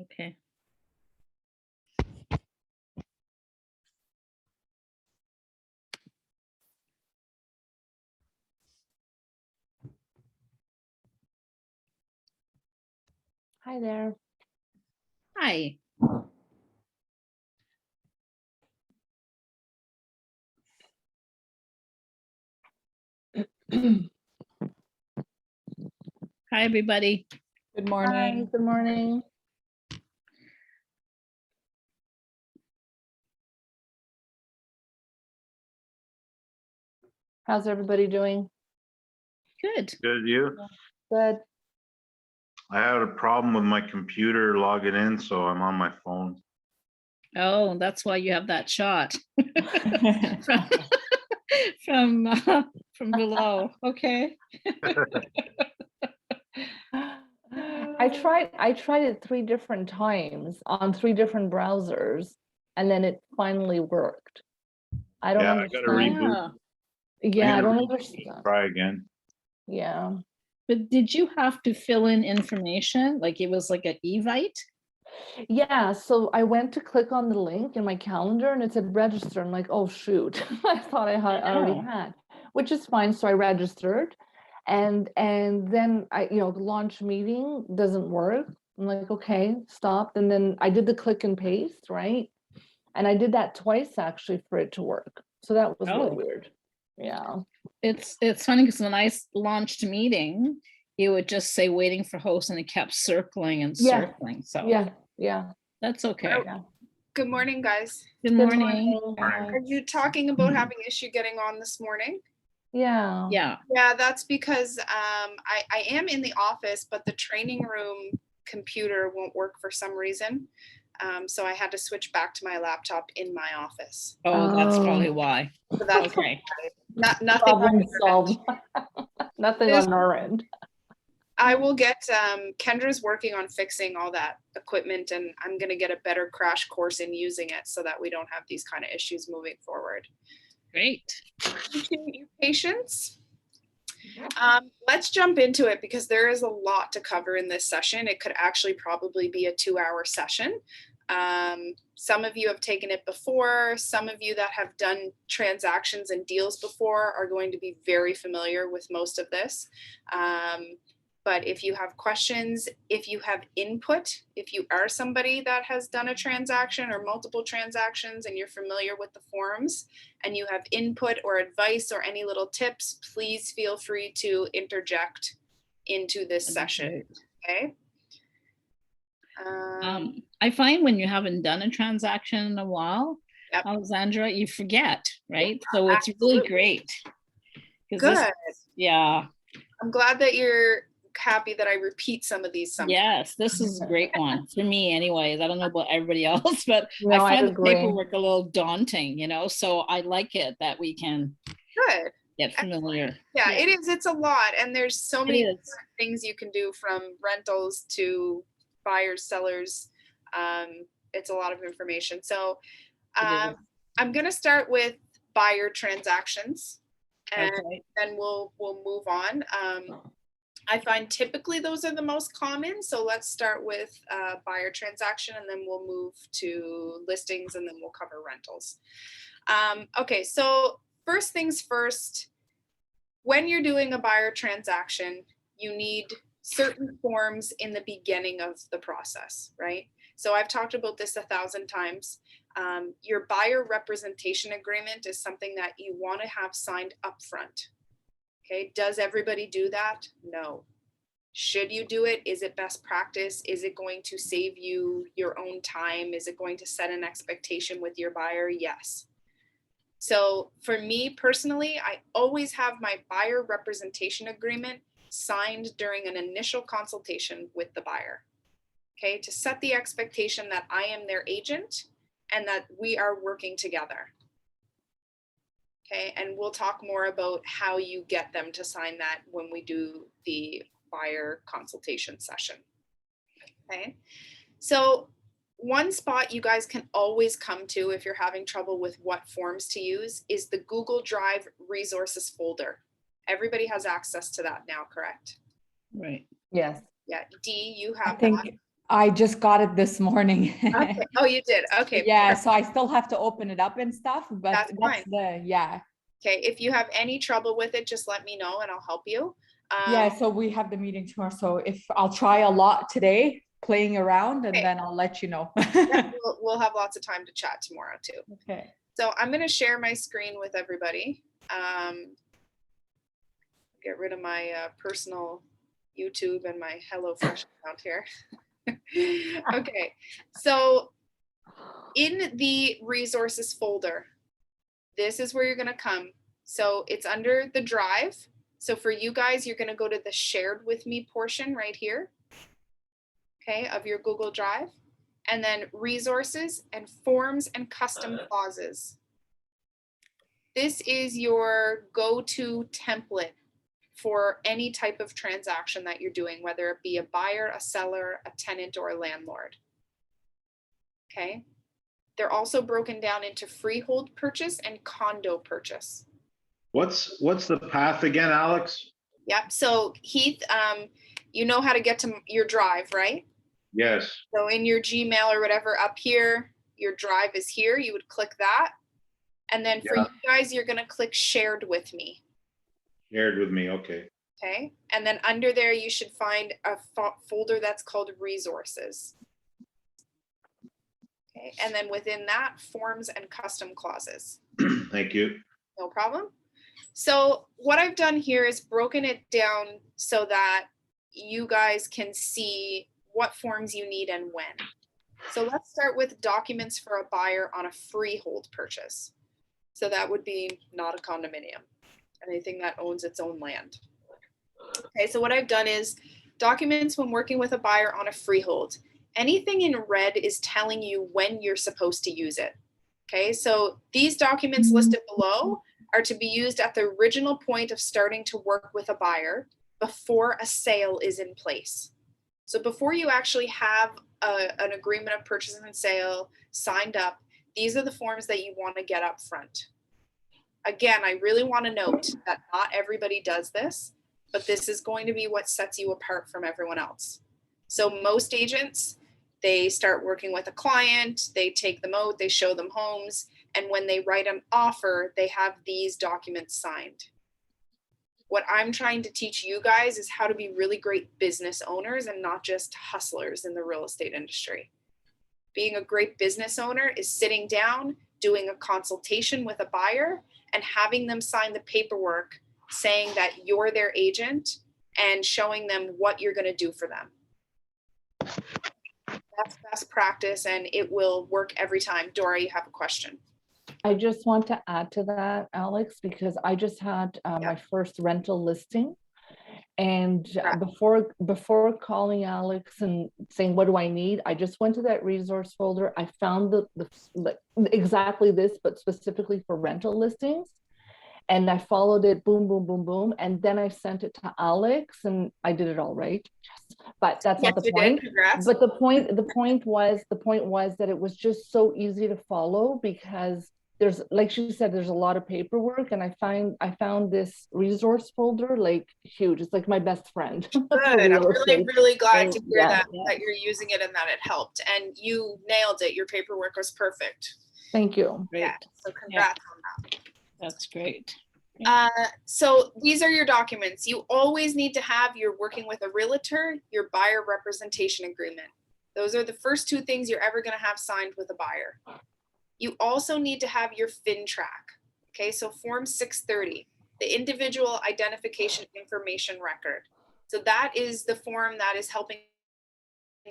Okay. Hi there. Hi. Hi, everybody. Good Hi, morning. good morning. How's everybody doing? Good. Good, you? Good. I had a problem with my computer logging in, so I'm on my phone. Oh, that's why you have that shot from from below. Okay. I tried it 3 different times on 3 different browsers, and then it finally worked. I don't Yeah, I gotta understand. reboot. Yeah, I don't reboot, understand. Try again. Yeah. But did you have to fill in information? Like it was like an Evite? Yeah, so I went to click on the link in my calendar and it said register. I'm like, oh shoot, I thought I already know. had, which is fine. So I registered, and then the launch meeting doesn't work. I'm like, okay, stopped, and then I did the click and paste, right? And I did that twice actually for it to work. So that was really Oh. weird. Yeah. It's funny because when I launched a meeting, it would just say waiting for host and it kept circling and Yeah. circling. So Yeah. that's okay. Yeah. Good morning, guys. Good Good morning. Are you talking about having issue getting on this morning? Yeah. Yeah. Yeah, that's because I am in the office, but the training room computer won't work for some reason. So I had to switch back to my laptop in my office. Oh, that's probably Oh. why. So that's Okay. nothing. on Problem your end. solved. Nothing There's- on our end. I will get, Kendra's working on fixing all that equipment, and I'm gonna get a better crash course in using it so that we don't have these kind of issues moving forward. Great. Appreciate your patience. Let's jump into it because there is a lot to cover in this session. It could actually probably be a 2-hour session. Some of you have taken it before. Some of you that have done transactions and deals before are going to be very familiar with most of this. But if you have questions, if you have input, if you are somebody that has done a transaction or multiple transactions and you're familiar with the forms and you have input or advice or any little tips, please feel free to interject into this session, okay? I find when you haven't done a transaction in a while, Yep. Alexandra, you forget, right? So it's absolutely. really great. 'Cause Good. Yeah. I'm glad that you're happy that I repeat some of these sometimes. Yes, this is a great one for me anyways. I don't know about everybody else, but No, I I find the agree. paperwork a little daunting, so I like it that we can Good. get familiar. Yeah, it is. It's a lot. And there's so It many is. different things you can do, from rentals to buyers, sellers. It's a lot of information. So It is. I'm going to start with buyer transactions, and Okay. then we'll move on. I find typically those are the most common. So let's start with buyer transaction, and then we'll move to listings, and then we'll cover rentals. Okay, so first things first, when you're doing a buyer transaction, you need certain forms in the beginning of the process, right? So I've talked about this 1,000 times. Your buyer representation agreement is something that you want to have signed upfront. Okay, does everybody do that? No. Should you do it? Is it best practice? Is it going to save you your own time? Is it going to set an expectation with your buyer? Yes. So for me personally, I always have my buyer representation agreement signed during an initial consultation with the buyer. Okay, to set the expectation that I am their agent and that we are working together. Okay, and we'll talk more about how you get them to sign that when we do the buyer consultation session. Okay, so one spot you guys can always come to if you're having trouble with what forms to use is the Google Drive resources folder. Everybody has access to that now, correct? Right. Yes. Yeah, Dee, you I have think that. I just got it this morning. Okay. Oh, you did. Okay. Yeah, perfect. so I still have to open it up and stuff, but That's that's fine. yeah. Okay. If you have any trouble with it, just let me know and I'll help you. Yeah, so we have the meeting tomorrow, so if I'll try a lot today, playing around, and Okay. then I'll let you know. Yeah, we'll have lots of time to chat tomorrow too. Okay. So I'm going to share my screen with everybody. Get rid of my personal YouTube and my HelloFresh account here. Okay, so in the resources folder, this is where you're going to come. So it's under the drive. So for you guys, you're going to go to the shared with me portion right here, okay, of your Google Drive, and then resources and forms and custom clauses. This is your go-to template for any type of transaction that you're doing, whether it be a buyer, a seller, a tenant, or a landlord. Okay. They're also broken down into freehold purchase and condo purchase. What's the path again, Alex? Yep. So Heath, you know how to get to your drive, right? Yes, So in your Gmail or whatever up here, your drive is here. You would click that. And then for Yeah. you guys, you're going to click shared with me. shared with me, okay. Okay. And then under there, you should find a folder that's called resources. Okay. And then within that, forms and custom clauses. Thank you. No problem. So what I've done here is broken it down so that you guys can see what forms you need and when. So let's start with documents for a buyer on a freehold purchase. So that would be not a condominium, anything that owns its own land. Okay, so what I've done is documents when working with a buyer on a freehold. Anything in red is telling you when you're supposed to use it. Okay, so these documents listed below are to be used at the original point of starting to work with a buyer before a sale is in place. So before you actually have an agreement of purchase and sale signed up, these are the forms that you want to get up front. Again, I really want to note that not everybody does this, but this is going to be what sets you apart from everyone else. So most agents, they start working with a client, they take them out, they show them homes, and when they write an offer, they have these documents signed. What I'm trying to teach you guys is how to be really great business owners and not just hustlers in the real estate industry. Being a great business owner is sitting down, doing a consultation with a buyer, and having them sign the paperwork saying that you're their agent and showing them what you're going to do for them. That's best practice and it will work every time. Dora, you have a question. I just want to add to that, Alex, because I just had my first rental listing. And before calling Alex and saying, what do I need? I just went to that resource folder. I found exactly this, but specifically for rental listings. And I followed it, boom, boom, boom, boom. And then I sent it to Alex and I did it all right. Yes. But that's not the point. But the point was that it was just so easy to follow because there's, like she said, there's a lot of paperwork, and I found this resource folder like huge. It's like my best friend. Good. I'm really glad to hear that you're using it and that it helped. And you nailed it. Your paperwork was perfect. Thank you. Great. Yeah, so congrats on that. That's great. So these are your documents. You always need to have your working with a realtor, your buyer representation agreement. Those are the first two things you're ever going to have signed with a buyer. You also need to have your FINTRAC. Okay, so Form 630, the individual identification information record. So that is the form that is helping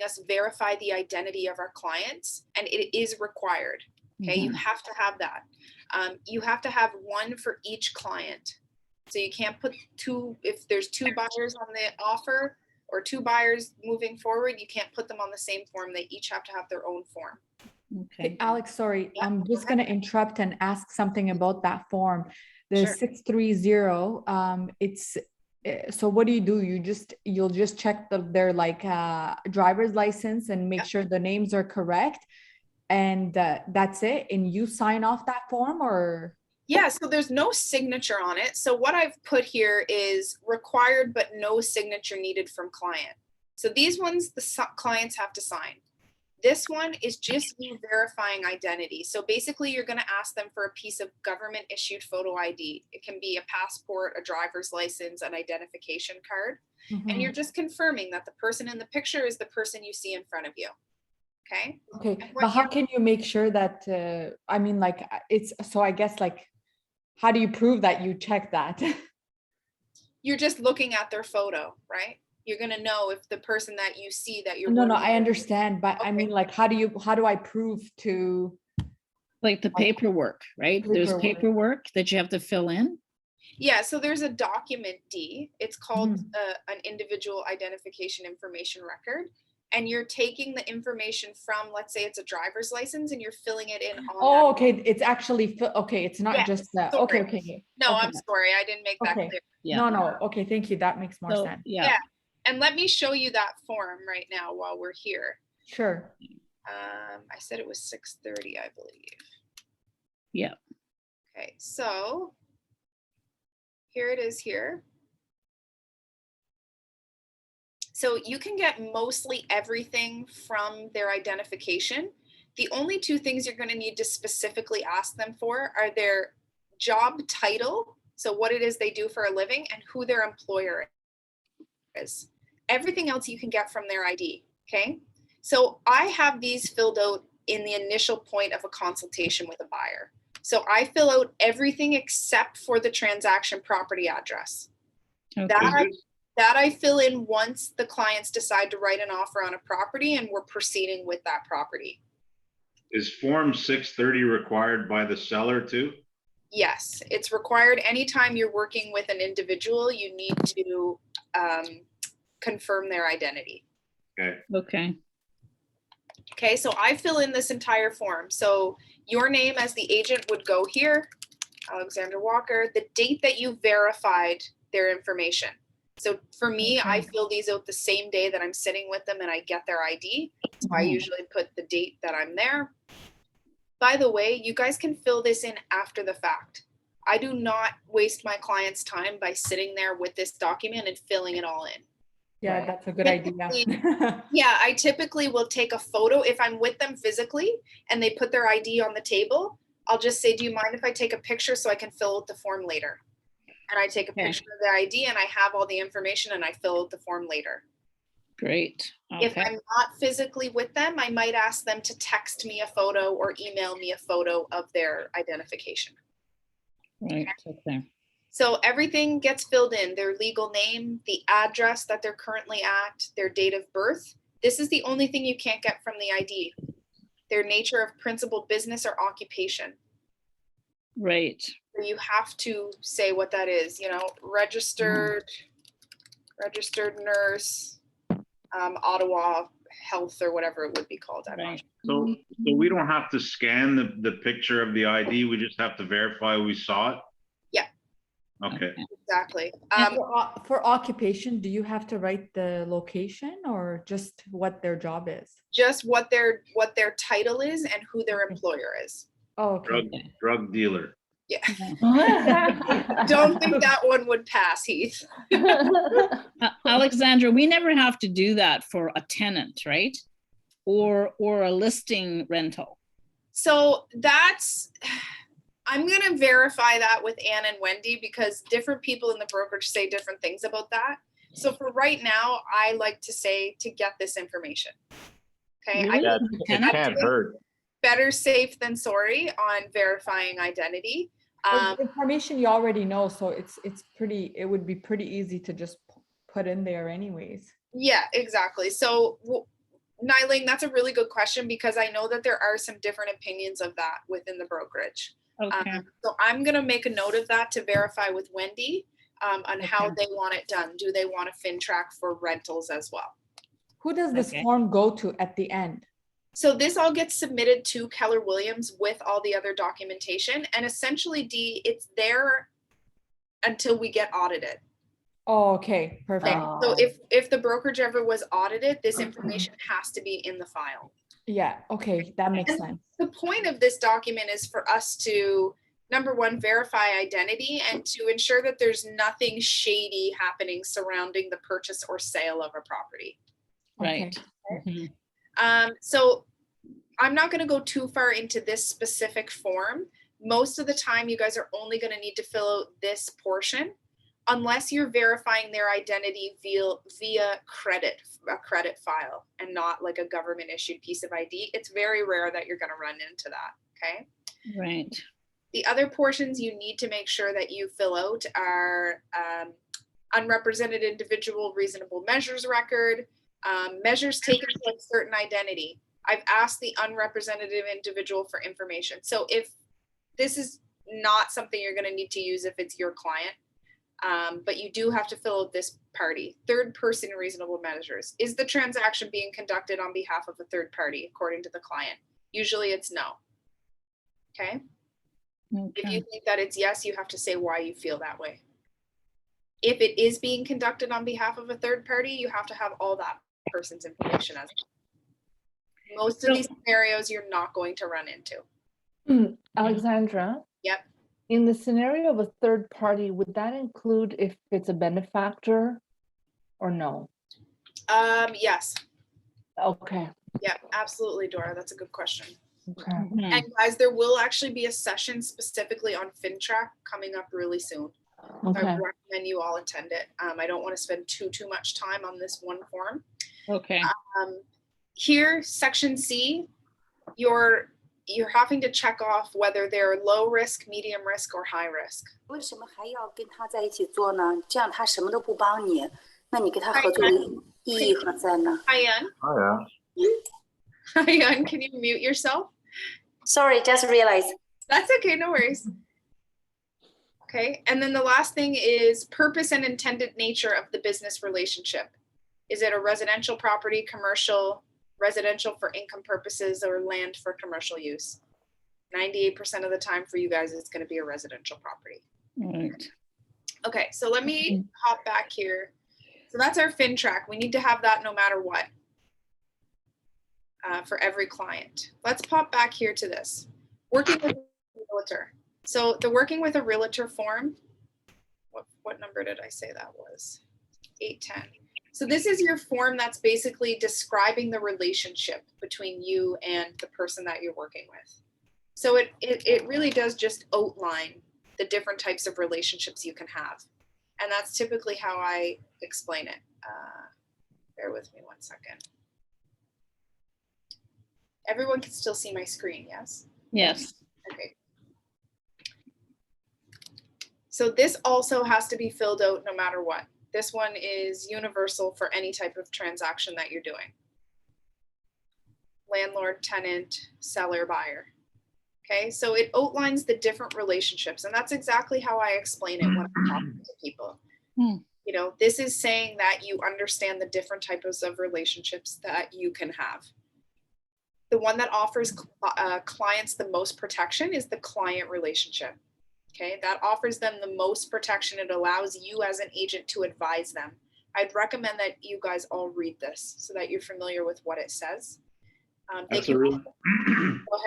us verify the identity of our clients, and it is required. Okay, you have to have that. You have to have one for each client. So you can't put two, if there's two buyers on the offer or two buyers moving forward, you can't put them on the same form. They each have to have their own form. Okay. Alex, sorry, Yeah, I'm just going to interrupt and ask something about that form. The Sure. 630, it's, so what do? You'll just check their like driver's license and make sure the names are correct. And that's it. And you sign off that form, or? Yeah, so there's no signature on it. So what I've put here is required, but no signature needed from client. So these ones, the clients have to sign. This one is just you verifying identity. So basically you're going to ask them for a piece of government issued photo ID. It can be a passport, a driver's license, an identification card. And you're just confirming that the person in the picture is the person you see in front of you. Okay. Okay, And but what how you- can you make sure that, I mean, like, it's, so I guess like, how do you prove that you check that? You're just looking at their photo, right? You're going to know if the person that you see that you're No, no, working I with- understand, but I Okay. mean, like, how do I prove to, Like the paperwork, right? There's Paperwork. paperwork that you have to fill in. Yeah, so there's a document D. It's called Mm-hmm. an individual identification information record. And you're taking the information from, let's say it's a driver's license, and you're filling it in on oh, that. okay, it's actually, okay, it's not Yes, just that, sorry. okay, okay. No, okay. I'm sorry, I didn't make that Okay. clear. Yeah. No, no, okay, thank you, that makes more So, sense. yeah, Yeah. And let me show you that form right now while we're here. Sure, I said it was 6:30, I believe. yeah. Okay, so here it is here. So you can get mostly everything from their identification. The only two things you're going to need to specifically ask them for are their job title, so what it is they do for a living, and who their employer is. Everything else you can get from their ID, okay? So I have these filled out in the initial point of a consultation with a buyer. So I fill out everything except for the transaction property address. Okay. That I fill in once the clients decide to write an offer on a property and we're proceeding with that property. Is Form 630 required by the seller too? Yes, it's required anytime you're working with an individual, you need to confirm their identity. Okay. Okay. Okay, so I fill in this entire form. So your name as the agent would go here, Alexandra Walker, the date that you verified their information. So for me, I Okay. fill these out the same day that I'm sitting with them and I get their ID. So I Mhm. usually put the date that I'm there. By the way, you guys can fill this in after the fact. I do not waste my clients' time by sitting there with this document and filling it all in. yeah, Right. that's a good idea. Yeah, I typically will take a photo if I'm with them physically and they put their ID on the table. I'll just say, do you mind if I take a picture so I can fill out the form later? And I take a Okay. picture of the ID and I have all the information and I fill out the form later. Great. If Okay. I'm not physically with them, I might ask them to text me a photo or email me a photo of their identification. Right. Okay. So everything gets filled in, their legal name, the address that they're currently at, their date of birth. This is the only thing you can't get from the ID. Their nature of principal business or occupation. Right. So you have to say what that is, you know, registered nurse, Ottawa Health or whatever it would be called. I'm not Right. sure. So we don't have to scan the picture of the ID, we just have to verify we saw it? Yeah. Okay. Exactly. And for occupation, do you have to write the location or just what their job is? Just what their title is and who their employer is. Oh, okay. Drug dealer. Yeah. Don't Don't think that one would pass, Heath. Alexandra, we never have to do that for a tenant, right? Or a listing rental. So I'm going to verify that with Ann and Wendy because different people in the brokerage say different things about that. So for right now, I like to say to get this information. Okay. Really? Yeah, Tenant? can't hurt. Better safe than sorry on verifying identity. Well, information you already know, so it would be pretty easy to just put in there anyways. Yeah, exactly. So Nyling, that's a really good question because I know that there are some different opinions of that within the brokerage. Okay. So I'm going to make a note of that to verify with Wendy on how Okay. they want it done. Do they want a FinTrack for rentals as well? Who does this Okay. form go to at the end? So this all gets submitted to Keller Williams with all the other documentation. And essentially, it's there until we get audited. Oh, okay, perfect. So if the brokerage ever was audited, this information has to be in the file. Yeah, okay, that makes sense. The point of this document is for us to, number one, verify identity and to ensure that there's nothing shady happening surrounding the purchase or sale of a property. Right. Mhm. So I'm not going to go too far into this specific form. Most of the time, you guys are only going to need to fill out this portion unless you're verifying their identity via a credit file and not like a government issued piece of ID. It's very rare that you're going to run into that. Okay. Right. The other portions you need to make sure that you fill out are unrepresented individual reasonable measures record, measures taken to a certain identity. I've asked the unrepresented individual for information. So if this is not something you're going to need to use if it's your client, but you do have to fill out this party. Third person reasonable measures. Is the transaction being conducted on behalf of a third party according to the client? Usually it's no. Okay. If you Okay. think that it's yes, you have to say why you feel that way. If it is being conducted on behalf of a third party, you have to have all that person's information as well. Most of these scenarios you're not going to run into. Alexandra? Yep. In the scenario of a third party, would that include if it's a benefactor or no? Yes. Okay, Yeah, absolutely, Dora. That's a good question. okay. Mhm. And guys, there will actually be a session specifically on FinTrack coming up really soon. So I Okay, recommend you all attend it. I don't want to spend too much time on this one form. Okay. Here, section C, you're having to check off whether they're low risk, medium risk, or high risk. 为什么还要跟他在一起做呢？这样他什么都不帮你，那你跟他合作的意义何在呢？ Hyan, Oh, yeah. Hyan, can you mute yourself? Sorry, just realized. That's okay, no worries. Okay, and then the last thing is purpose and intended nature of the business relationship. Is it a residential property, commercial, residential for income purposes, or land for commercial use? 98% of the time for you guys, it's going to be a residential property. Right. Okay, so let me hop back here. So that's our FinTrack. We need to have that no matter what for every client. Let's pop back here to this. Working with a realtor. So the working with a realtor form, what number did I say that was? 810. So this is your form that's basically describing the relationship between you and the person that you're working with. So it really does just outline the different types of relationships you can have. And that's typically how I explain it. Bear with me one second. Everyone can still see my screen, yes? Yes. Okay. So this also has to be filled out no matter what. This one is universal for any type of transaction that you're doing. Landlord, tenant, seller, buyer. Okay, so it outlines the different relationships, and that's exactly how I explain it when I'm talking to people. You know, this is saying that you understand the different types of relationships that you can have. The one that offers clients the most protection is the client relationship. Okay, that offers them the most protection. It allows you as an agent to advise them. I'd recommend that you guys all read this so that you're familiar with what it says. That's Go ahead.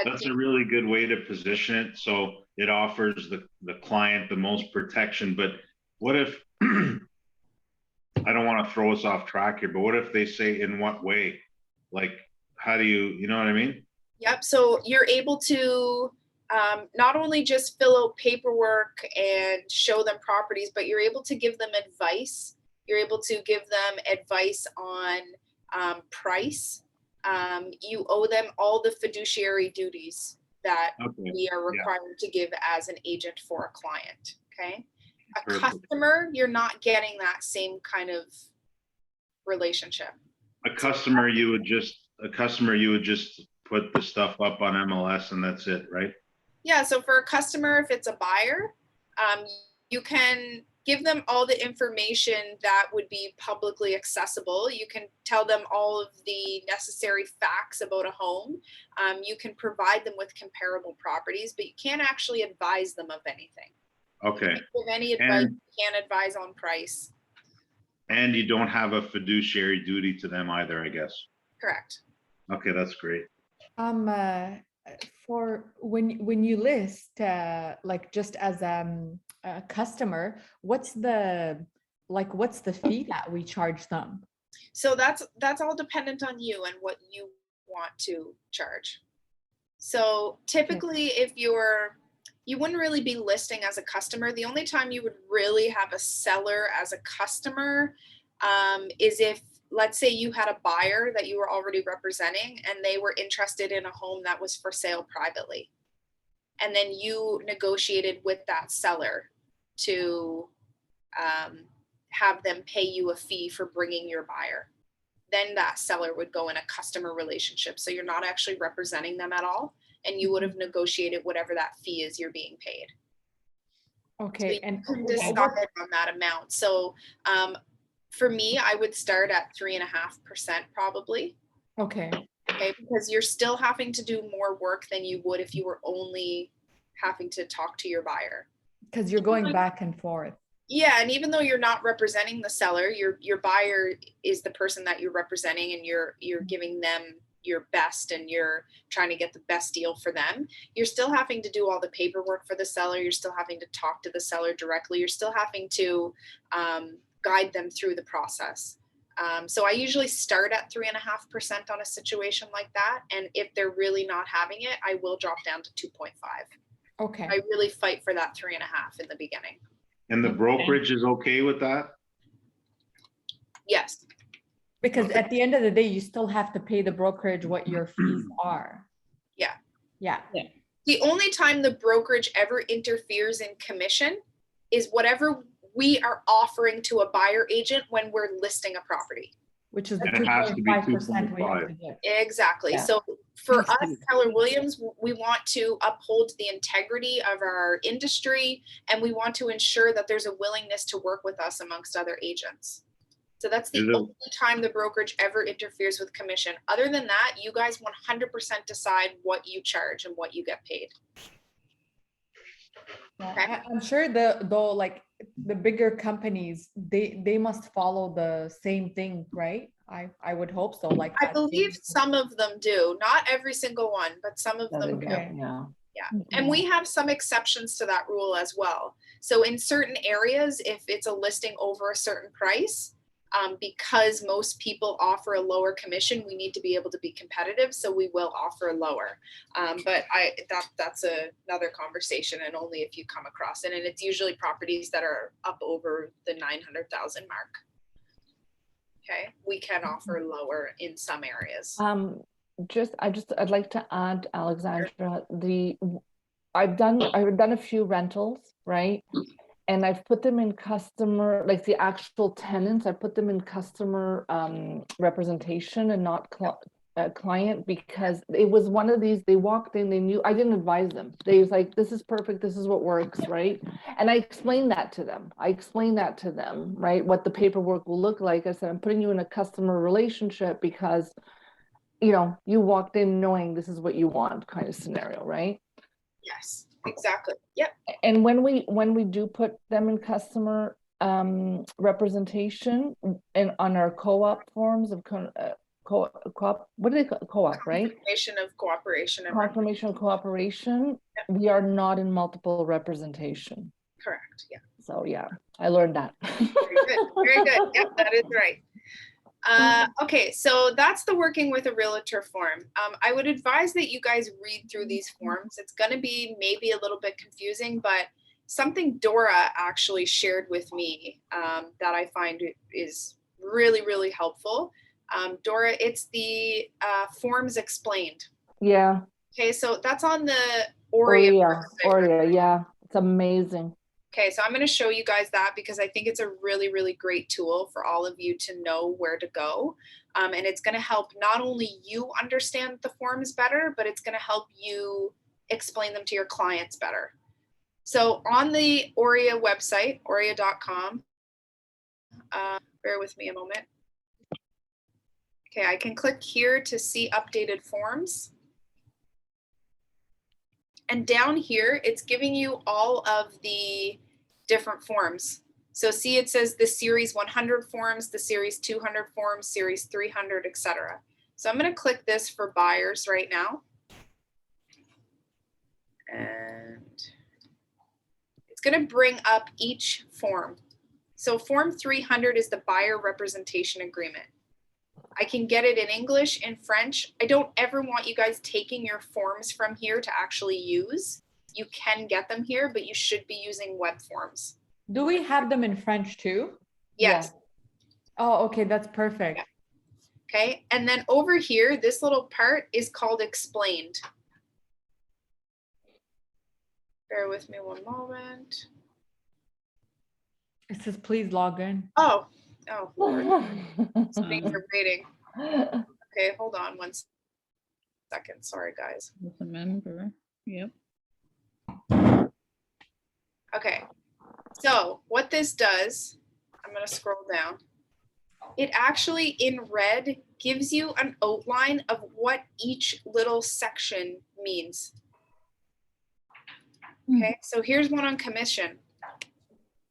that's Pete. a really good way to position it. So it offers the client the most protection. But what if, I don't want to throw us off track here, but what if they say in what way? Like, how do you know what I mean? Yep, so you're able to not only just fill out paperwork and show them properties, but you're able to give them advice. You're able to give them advice on price. You owe them all the fiduciary duties that Okay. we are required to give as an agent for a client, okay? A Perfect. customer, you're not getting that same kind of relationship. A customer, you would just put the stuff up on MLS and that's it, right? Yeah, so for a customer, if it's a buyer, you can give them all the information that would be publicly accessible. You can tell them all of the necessary facts about a home. You can provide them with comparable properties, but you can't actually advise them of anything. Okay. You can't give any advice, And- you can't advise on price. And you don't have a fiduciary duty to them either, I guess. Correct. Okay, that's great. For when you list like just as a customer, what's the fee that we charge them? So that's all dependent on you and what you want to charge. So typically if you wouldn't really be listing as a customer. The only time you would really have a seller as a customer is if, let's say you had a buyer that you were already representing and they were interested in a home that was for sale privately. And then you negotiated with that seller to have them pay you a fee for bringing your buyer. Then that seller would go in a customer relationship. So you're not actually representing them at all. And you would have negotiated whatever that fee is you're being paid. Okay, So and you can decide on that amount. So for me, I would start at 3.5% probably. okay, Okay, because you're still having to do more work than you would if you were only having to talk to your buyer. because you're going back and forth. Yeah, and even though you're not representing the seller, your buyer is the person that you're representing, and you're giving them your best and you're trying to get the best deal for them. You're still having to do all the paperwork for the seller. You're still having to talk to the seller directly. You're still having to guide them through the process. So I usually start at 3.5% on a situation like that. And if they're really not having it, I will drop down to 2.5. Okay. I really fight for that 3.5 in the beginning. And the brokerage is okay with that? Yes. Because at the end of the day, you still have to pay the brokerage what your fees are. Yeah. Yeah. The only time the brokerage ever interferes in commission is whatever we are offering to a buyer agent when we're listing a property. Which is the And it has to be 2.5% we have 2.5. to give. Exactly. Yeah. So for Thank us, you. Keller Williams, we want to uphold the integrity of our industry, and we want to ensure that there's a willingness to work with us amongst other agents. So that's the Is it- only time the brokerage ever interferes with commission. Other than that, you guys 100% decide what you charge and what you get paid. Yeah, I'm sure though like the bigger companies, they must follow the same thing, right? I would hope so. Like I that believe same- some of them do, not every single one, but some of them do. Okay. Yeah. And we have some exceptions to that rule as well. So in certain areas, if it's a listing over a certain price, because most people offer a lower commission, we need to be able to be competitive. So we will offer lower. But that's another conversation, and only if you come across it. And it's usually properties that are up over the 900,000 mark. Okay, we can offer lower in some areas. I'd like to add, Alexandra, I've done a few rentals, right? And I've put them in customer, like the actual tenants, I put them in customer representation and not client, because it was one of these, they walked in, they knew, I didn't advise them. They was like, this is perfect, this is what works, right? And I explained that to them. Right? What the paperwork will look like. I said, I'm putting you in a customer relationship because, you know, you walked in knowing this is what you want, kind of scenario, right? Yes, exactly. Yep. And when we do put them in customer representation and on our co-op forms of co-op, what do they call co-op, right? Confirmation of cooperation. And Confirmation of cooperation. We are not in multiple representation. correct. Yeah. So yeah, I learned that. Very good. Very good. Yep, that is right. Okay, so that's the working with a realtor form. I would advise that you guys read through these forms. It's going to be maybe a little bit confusing, but something Dora actually shared with me that I find is really, really helpful. Dora, it's the forms explained. Yeah. Okay, so that's on the Oria website. Oria, yeah, it's amazing. Okay, so I'm going to show you guys that because I think it's a really, really great tool for all of you to know where to go. And it's going to help not only you understand the forms better, but it's going to help you explain them to your clients better. So on the Oria website, oria.com, bear with me a moment. Okay, I can click here to see updated forms. And down here, it's giving you all of the different forms. So see, it says the series 100 forms, the series 200 forms, series 300, etc. So I'm going to click this for buyers right now. And it's going to bring up each form. So form 300 is the buyer representation agreement. I can get it in English, in French. I don't ever want you guys taking your forms from here to actually use. You can get them here, but you should be using web forms. Do we have them in French too? Yes. Oh, okay, that's perfect. Okay. And then over here, this little part is called explained. Bear with me one moment. It says, please log in. Oh, Lord. Things are waiting. Okay, hold on one second. Sorry, guys. Remember, yep. Okay, so what this does, I'm gonna scroll down. It actually in red gives you an outline of what each little section means. Okay, so here's one on commission.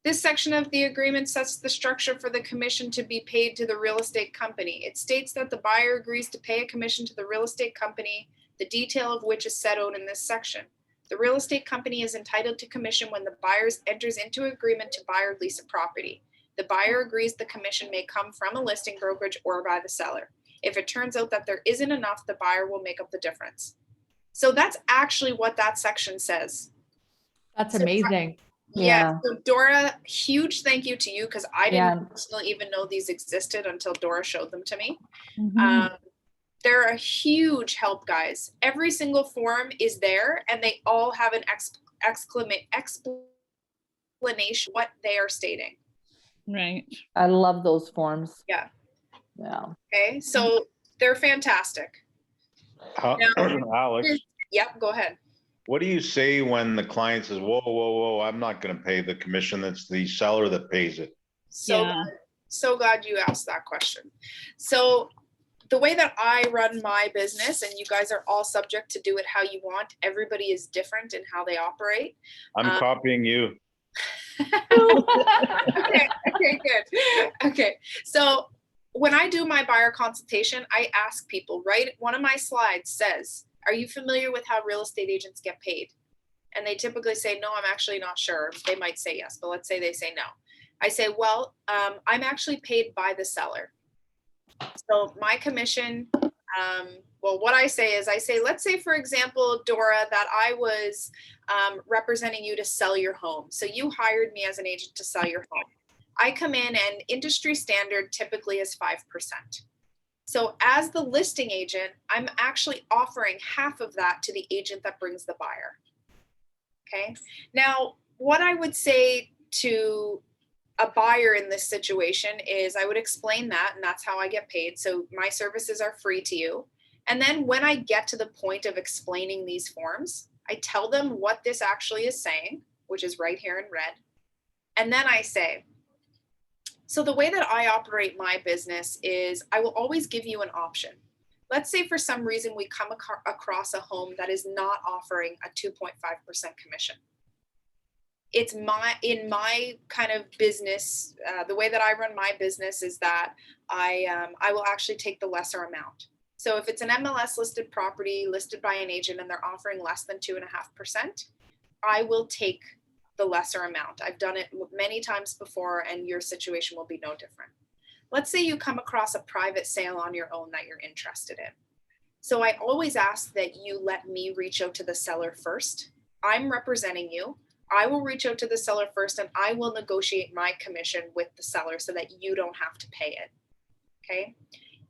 This section of the agreement sets the structure for the commission to be paid to the real estate company. It states that the buyer agrees to pay a commission to the real estate company, the detail of which is set out in this section. The real estate company is entitled to commission when the buyer enters into agreement to buy or lease a property. The buyer agrees the commission may come from a listing brokerage or by the seller. If it turns out that there isn't enough, the buyer will make up the difference. So that's actually what that section says. That's So- amazing. Yeah. So Dora, huge thank you to you because I didn't Yeah. personally even know these existed until Dora showed them to me. Mhm. They're a huge help, guys. Every single form is there and they all have an explanation what they are stating. Right. I love those forms. Yeah. Yeah. Okay. So they're fantastic. Alex, Yep. Go ahead. what do you say when the client says, whoa, I'm not gonna pay the commission, it's the seller that pays it? Yeah. So glad you asked that question. So the way that I run my business, and you guys are all subject to do it how you want, everybody is different in how they operate. I'm copying you. Okay, good. Okay, so when I do my buyer consultation, I ask people, right? One of my slides says, are you familiar with how real estate agents get paid? And they typically say, no, I'm actually not sure. They might say yes, but let's say they say no. I say, well, I'm actually paid by the seller. So my commission, well, what I say is let's say, for example, Dora, that I was representing you to sell your home. So you hired me as an agent to sell your home. I come in and industry standard typically is 5%. So as the listing agent, I'm actually offering half of that to the agent that brings the buyer. Okay. Now, what I would say to a buyer in this situation is I would explain that, and that's how I get paid. So my services are free to you. And then when I get to the point of explaining these forms, I tell them what this actually is saying, which is right here in red. And then I say, so the way that I operate my business is I will always give you an option. Let's say for some reason we come across a home that is not offering a 2.5% commission. It's in my kind of business, the way that I run my business is that I will actually take the lesser amount. So if it's an MLS listed property listed by an agent and they're offering less than 2.5%, I will take the lesser amount. I've done it many times before, and your situation will be no different. Let's say you come across a private sale on your own that you're interested in. So I always ask that you let me reach out to the seller first. I'm representing you. I will reach out to the seller first, and I will negotiate my commission with the seller so that you don't have to pay it. Okay.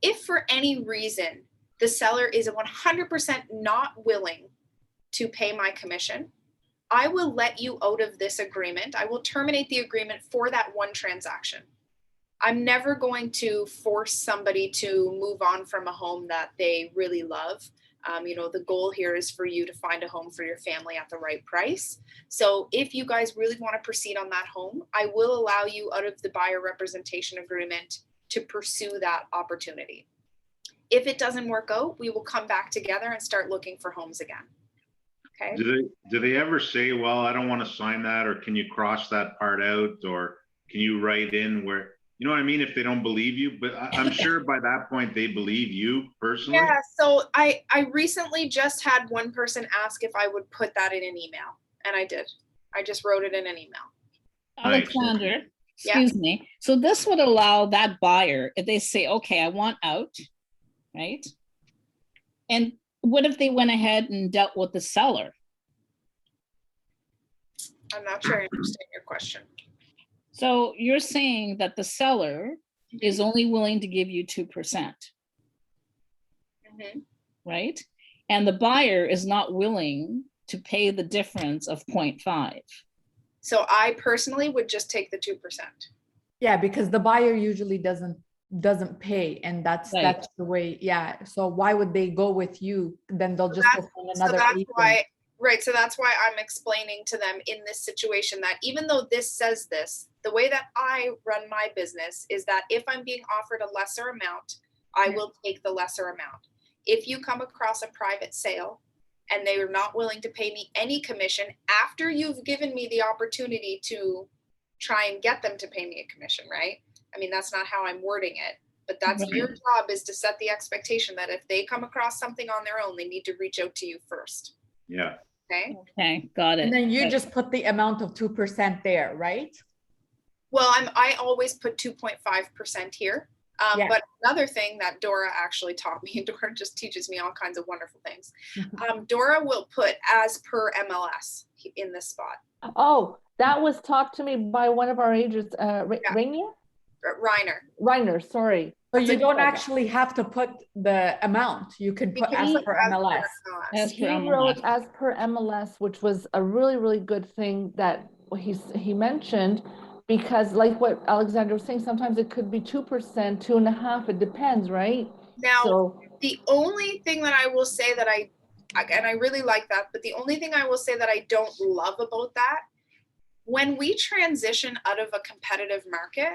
If for any reason the seller is 100% not willing to pay my commission, I will let you out of this agreement. I will terminate the agreement for that one transaction. I'm never going to force somebody to move on from a home that they really love. The goal here is for you to find a home for your family at the right price. So if you guys really want to proceed on that home, I will allow you out of the buyer representation agreement to pursue that opportunity. If it doesn't work out, we will come back together and start looking for homes again. Okay. Do they ever say, well, I don't want to sign that, or can you cross that part out, or can you write in where, you know what I mean? If they don't believe you, but I'm sure by that point they believe you personally. Yeah. So I recently just had one person ask if I would put that in an email, and I did. I just wrote it in an email. Alexander, Yeah. excuse me. So this would allow that buyer, if they say, okay, I want out, right? And what if they went ahead and dealt with the seller? I'm not sure I understand your question. So you're saying that the seller is only willing to give you 2%, Mhm. right? And the buyer is not willing to pay the difference of 0.5. So I personally would just take the 2%. Yeah, because the buyer usually doesn't pay, and that's Right. the way. Yeah. So why would they go with you? Then they'll just go find So another that's agent. why, right, so that's why I'm explaining to them in this situation that even though this says this, the way that I run my business is that if I'm being offered a lesser amount, I will take the lesser amount. If you come across a private sale and they are not willing to pay me any commission after you've given me the opportunity to try and get them to pay me a commission, right? I mean, that's not how I'm wording it, but that's your job, is to set the expectation that if they come across something on their own, they need to reach out to you first. Yeah. Okay. Okay, got it. And then you Right. just put the amount of 2% there, right? Well, I always put 2.5% here. Yeah. But another thing that Dora actually taught me, Dora just teaches me all kinds of wonderful things. Dora will put as per MLS in this spot. Oh, that was taught to me by one of our agents, Rainier? Reiner. Sorry. So That's you a don't good one. actually have to put the amount. You can put as Because per as per MLS. As He per wrote MLS. as per MLS, which was a really, really good thing that he mentioned, because like what Alexander was saying, sometimes it could be 2%, 2.5%, it depends, right? Now, So, the only thing that I will say that and I really like that, but the only thing I will say that I don't love about that, when we transition out of a competitive market,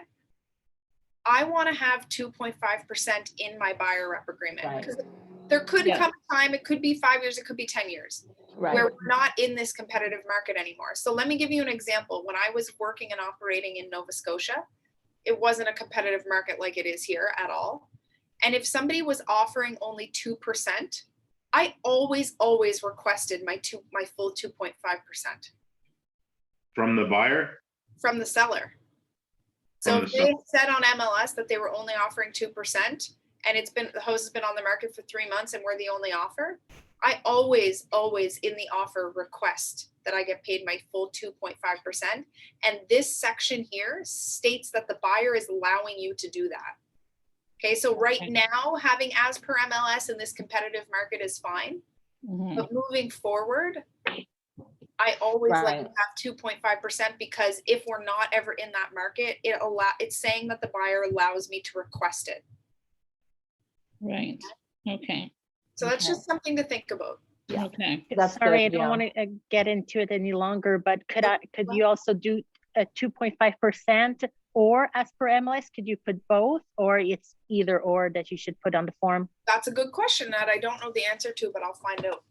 I want to have 2.5% in my buyer rep agreement. Right. Because there could Yeah. come a time, it could be 5 years, it could be 10 years, right, where we're not in this competitive market anymore. So let me give you an example. When I was working and operating in Nova Scotia, it wasn't a competitive market like it is here at all. And if somebody was offering only 2%, I always requested my full 2.5% From the buyer? from the seller. So From if the they said on MLS that they were only offering 2% and the house has been on the market for 3 months and we're the only offer, I always in the offer request that I get paid my full 2.5%. And this section here states that the buyer is allowing you to do that. Okay, so right Okay. now having as per MLS in this competitive market is fine. Mhm. But moving forward, I always like to Right. have 2.5% because if we're not ever in that market, it's saying that the buyer allows me to request it. Right, okay, So that's Okay. just something to think about. Yeah. okay. That's Sorry, good, I don't yeah. want to get into it any longer, but could you also do a 2.5% or as per MLS? Could you put both, or it's either or that you should put on the form? That's a good question that I don't know the answer to, but I'll find out.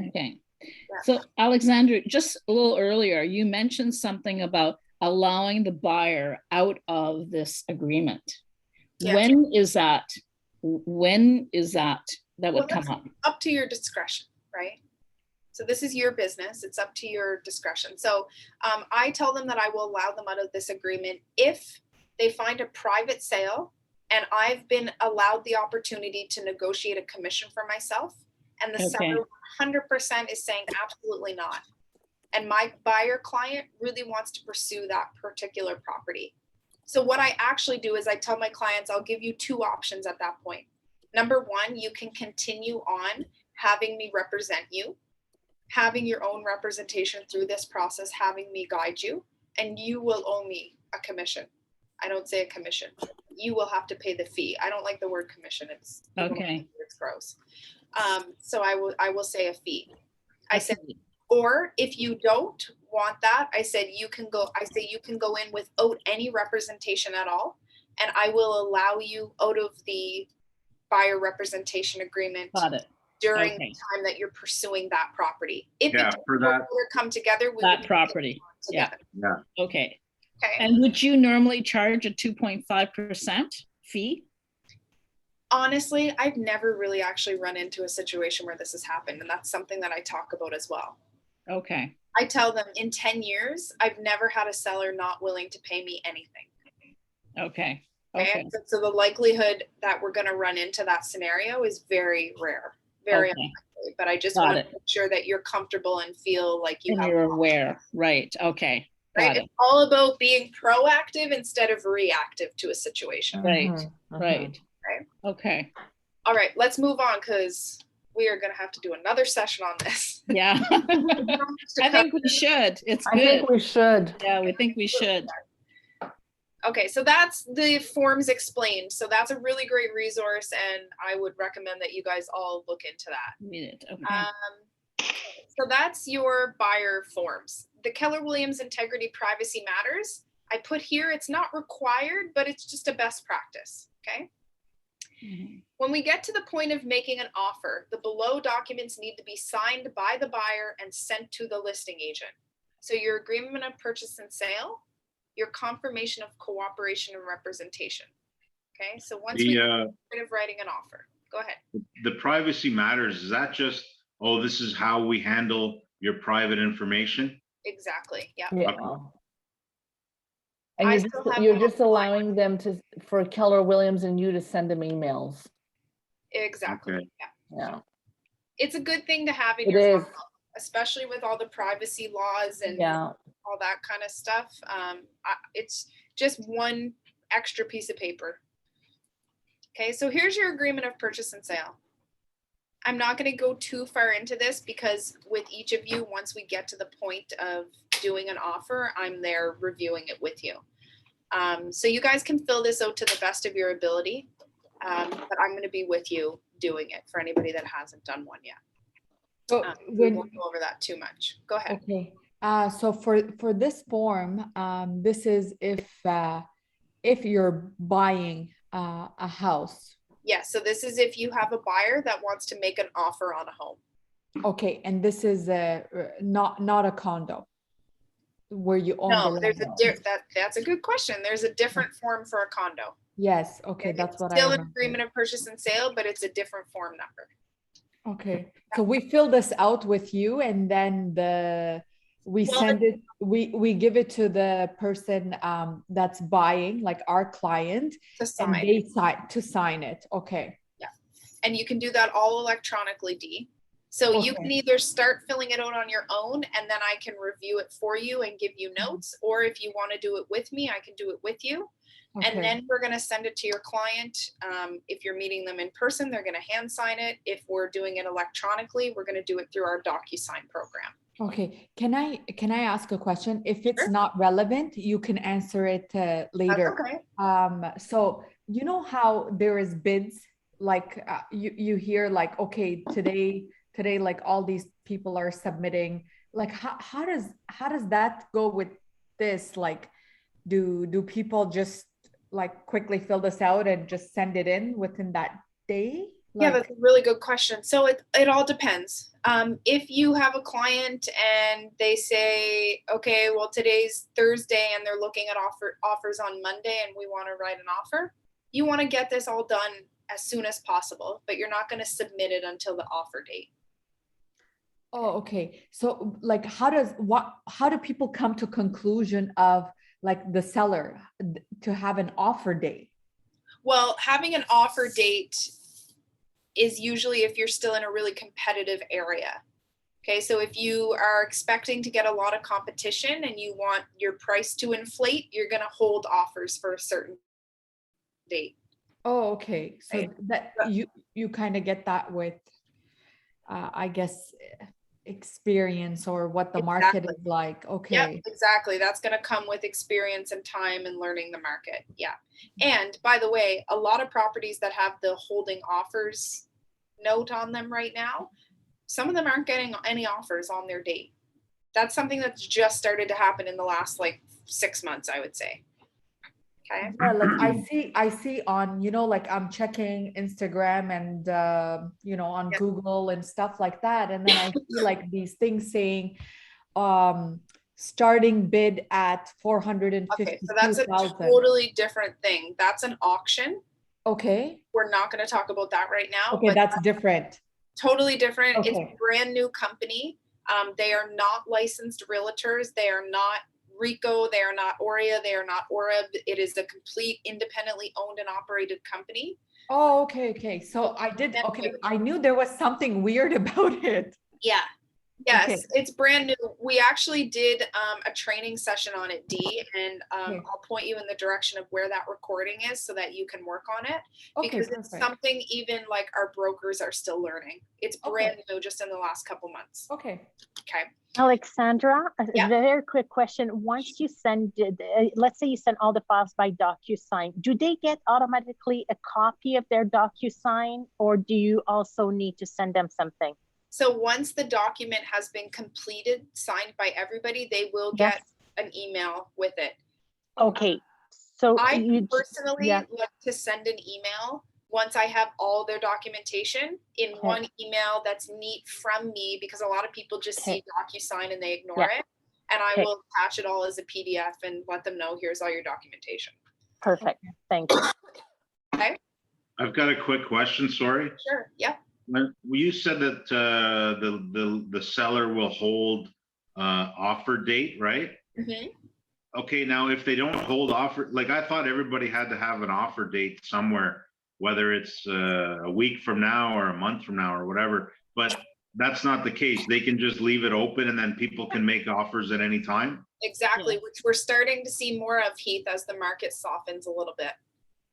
Okay, Yeah. so Alexander, just a little earlier, you mentioned something about allowing the buyer out of this agreement. Yes. When is that? When is that Well, would come that's up? up to your discretion, right? So this is your business. It's up to your discretion. So I tell them that I will allow them out of this agreement if they find a private sale and I've been allowed the opportunity to negotiate a commission for myself. And the Okay. seller 100% is saying absolutely not. And my buyer client really wants to pursue that particular property. So what I actually do is I tell my clients, I'll give you two options at that point. Number one, you can continue on having me represent you, having your own representation through this process, having me guide you, and you will owe me a commission. I don't say a commission. You will have to pay the fee. I don't like the word commission. It's Okay. It's gross. So I will say a fee. I said, Okay. or if you don't want that, I say you can go in without any representation at all, and I will allow you out of the buyer representation agreement Got it, during Okay. the time that you're pursuing that property. If Yeah, it for doesn't that. come together, we that would property, yeah, together. okay. Okay. And would you normally charge a 2.5% fee? Honestly, I've never really actually run into a situation where this has happened, and that's something that I talk about as well. Okay, I tell them in 10 years, I've never had a seller not willing to pay me anything. Okay, Okay. okay, So the likelihood that we're going to run into that scenario is very rare, very okay. unlikely. But I just Got want it. to make sure that you're comfortable and feel like you And have, you're aware, right, okay, right? got it, It's all about being proactive instead of reactive to a situation. right, Mhm, mhm. right. Right. Okay, All right, let's move on because we are going to have to do another session on this. yeah. I think we should, it's I good. think we should. Yeah, we think we should. Okay, so that's the forms explained. So that's a really great resource, and I would recommend that you guys all look into that. Read it, okay. So that's your buyer forms. The Keller Williams Integrity Privacy Matters. I put here, it's not required, but it's just a best practice, okay? Mhm. When we get to the point of making an offer, the below documents need to be signed by the buyer and sent to the listing agent. So your agreement of purchase and sale, your confirmation of cooperation and representation. Okay, so once we get rid of writing an offer, go ahead. The privacy matters, is that just, oh, this is how we handle your private information? Exactly, yeah. Yeah. Okay. And I you're still just, have you're them just on the line. allowing them to, for Keller Williams and you to send them emails. Exactly, Okay. yeah. Yeah, It's a good thing to have in it your is. file, especially with all the privacy laws and Yeah. all that kind of stuff. It's just one extra piece of paper. Okay, so here's your agreement of purchase and sale. I'm not going to go too far into this because with each of you, once we get to the point of doing an offer, I'm there reviewing it with you. So you guys can fill this out to the best of your ability, but I'm going to be with you doing it for anybody that hasn't done one yet. So We won't go over that too much. Go ahead. okay, so for this form, this is if you're buying a house. Yeah, so this is if you have a buyer that wants to make an offer on a home. Okay, and this is not a condo where you own the No, land. there's a that's a good question. There's a different form for a condo. Yes, okay, And that's it's what I still an remember. agreement of purchase and sale, but it's a different form number. Okay, so we fill this out with you and then we Well, send it, we give it to the person that's buying, like our client, To and sign. they sign it. Okay. And you can do that all electronically, Dee. So you can Okay. either start filling it out on your own and then I can review it for you and give you notes. Or if you want to do it with me, I can do it with you. Okay. And then we're going to send it to your client. If you're meeting them in person, they're going to hand sign it. If we're doing it electronically, we're going to do it through our DocuSign program. Okay, can I ask a question? If it's Sure. not relevant, you can answer it later. That's okay. So you know how there is bids, like you hear like, okay, today like all these people are submitting. Like how does that go with this? Like, do people just like quickly fill this out and just send it in within that day? Yeah, Like, that's a really good question. So it all depends. If you have a client and they say, okay, well, today's Thursday and they're looking at offers on Monday and we want to write an offer, you want to get this all done as soon as possible, but you're not going to submit it until the offer date. oh, okay. So like, how do people come to conclusion of like the seller to have an offer date? Well, having an offer date is usually if you're still in a really competitive area. Okay, so if you are expecting to get a lot of competition and you want your price to inflate, you're going to hold offers for a certain date. Oh, okay. So Right. that you kind of get that with, I guess, experience or what the market is like. Okay. Yep, exactly. That's going to come with experience and time and learning the market. Yeah. And by the way, a lot of properties that have the holding offers note on them right now, some of them aren't getting any offers on their date. That's something that's just started to happen in the last like 6 months, I would say. Okay. Yeah, like I see on, like I'm checking Instagram and, on Yep. Google and stuff like that. And then I see like these things saying, starting bid at Okay, so that's a 452,000. totally different thing. That's an auction. Okay. We're not going to talk about that right now. Okay, but that's different. totally different. It's Okay. a brand new company. They are not licensed realtors. They are not RICO. They are not ORIA. They are not OREB. It is a complete independently owned and operated company. Oh, okay. So I knew there was something weird about it. Yeah. Yes, Okay. it's brand new. We actually did a training session on it, Dee, and Okay. I'll point you in the direction of where that recording is so that you can work on it. Okay, Because it's perfect. something even like our brokers are still learning. It's brand new just in the last couple months. Okay. Okay. Alexandra, Yeah. a very quick question. Once you send it, let's say you send all the files by DocuSign, do they get automatically a copy of their DocuSign, or do you also need to send them something? So once the document has been completed, signed by everybody, they will get an email with it. Okay. So I personally like to send an email once I have all their documentation in one email that's neat from me, because a lot of people just see DocuSign and they ignore it. And I will attach it all as a PDF and let them know, here's all your documentation. Perfect. Thank you. Okay. I've got a quick question, sorry. Sure, yeah. When you said that the seller will hold offer date, right? Mm-hmm. Okay, now if they don't hold offer, like I thought everybody had to have an offer date somewhere, whether it's a week from now or a month from now or whatever, but that's not the case. They can just leave it open and then people can make offers at any time? Exactly, which we're starting to see more of, Heath, as the market softens a little bit.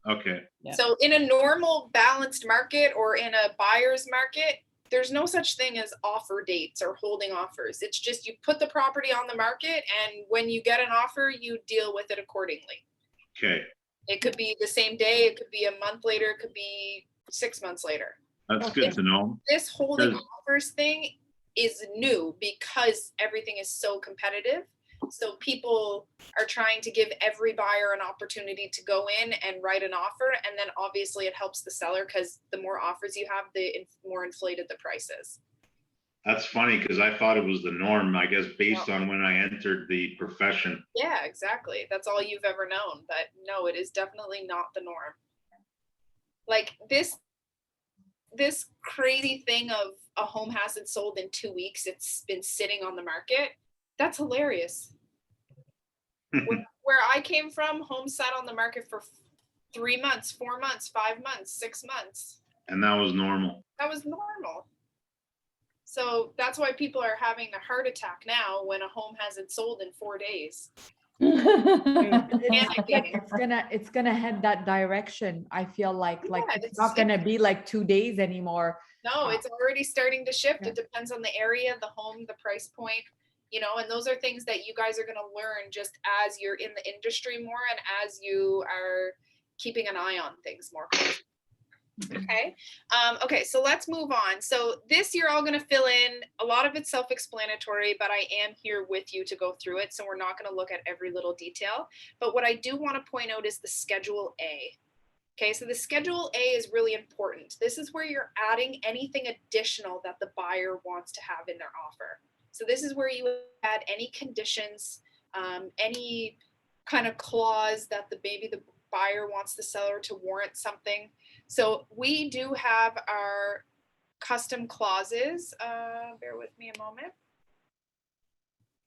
Okay. Yeah. So in a normal balanced market or in a buyer's market, there's no such thing as offer dates or holding offers. It's just you put the property on the market, and when you get an offer, you deal with it accordingly. Okay. It could be the same day, it could be a month later, it could be 6 months later. That's good to know. This holding offers thing is new because everything is so competitive. So people are trying to give every buyer an opportunity to go in and write an offer. And then obviously it helps the seller because the more offers you have, the more inflated the price is. That's funny because I thought it was the norm, I guess, based on when I entered the profession. Yeah, exactly. That's all you've ever known. But no, it is definitely not the norm. Like this crazy thing of a home hasn't sold in 2 weeks, it's been sitting on the market. That's hilarious. Where I came from, homes sat on the market for 3 months, 4 months, 5 months, 6 months. And that was normal. That was normal. So that's why people are having a heart attack now when a home hasn't sold in 4 days. It's gonna head that direction. I feel like it's not gonna be like 2 days anymore. No, it's already starting to shift. It depends on the area, the home, the price point, and those are things that you guys are going to learn just as you're in the industry more and as you are keeping an eye on things more closely. Okay. Okay, so let's move on. So this you're all going to fill in. A lot of it's self-explanatory, but I am here with you to go through it. So we're not going to look at every little detail. But what I do want to point out is the Schedule A. Okay, so the Schedule A is really important. This is where you're adding anything additional that the buyer wants to have in their offer. So this is where you add any conditions, any kind of clause that maybe the buyer wants the seller to warrant something. So we do have our custom clauses. Bear with me a moment.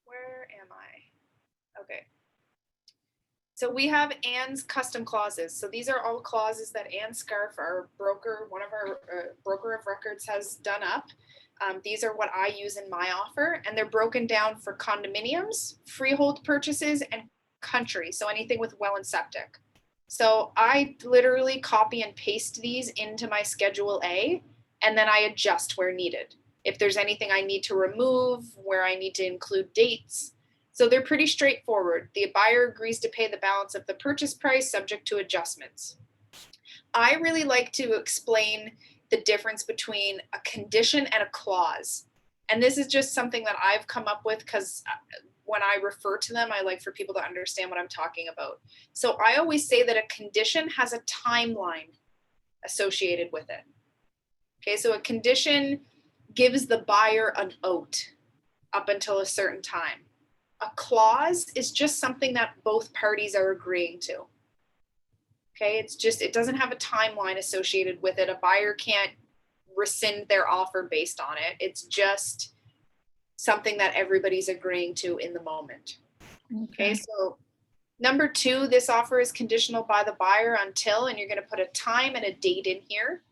Where am I? Okay. So we have Anne's custom clauses. So these are all clauses that Anne Scarf, our broker, one of our broker of records, has done up. These are what I use in my offer, and they're broken down for condominiums, freehold purchases, and country. So anything with well and septic. So I literally copy and paste these into my Schedule A, and then I adjust where needed. If there's anything I need to remove, where I need to include dates. So they're pretty straightforward. The buyer agrees to pay the balance of the purchase price subject to adjustments. I really like to explain the difference between a condition and a clause. And this is just something that I've come up with because when I refer to them, I like for people to understand what I'm talking about. So I always say that a condition has a timeline associated with it. Okay, so a condition gives the buyer an out up until a certain time. A clause is just something that both parties are agreeing to. Okay, it doesn't have a timeline associated with it. A buyer can't rescind their offer based on it. It's just something that everybody's agreeing to in the moment. Okay, Okay. so number 2, this offer is conditional by the buyer until, and you're going to put a time and a date in here.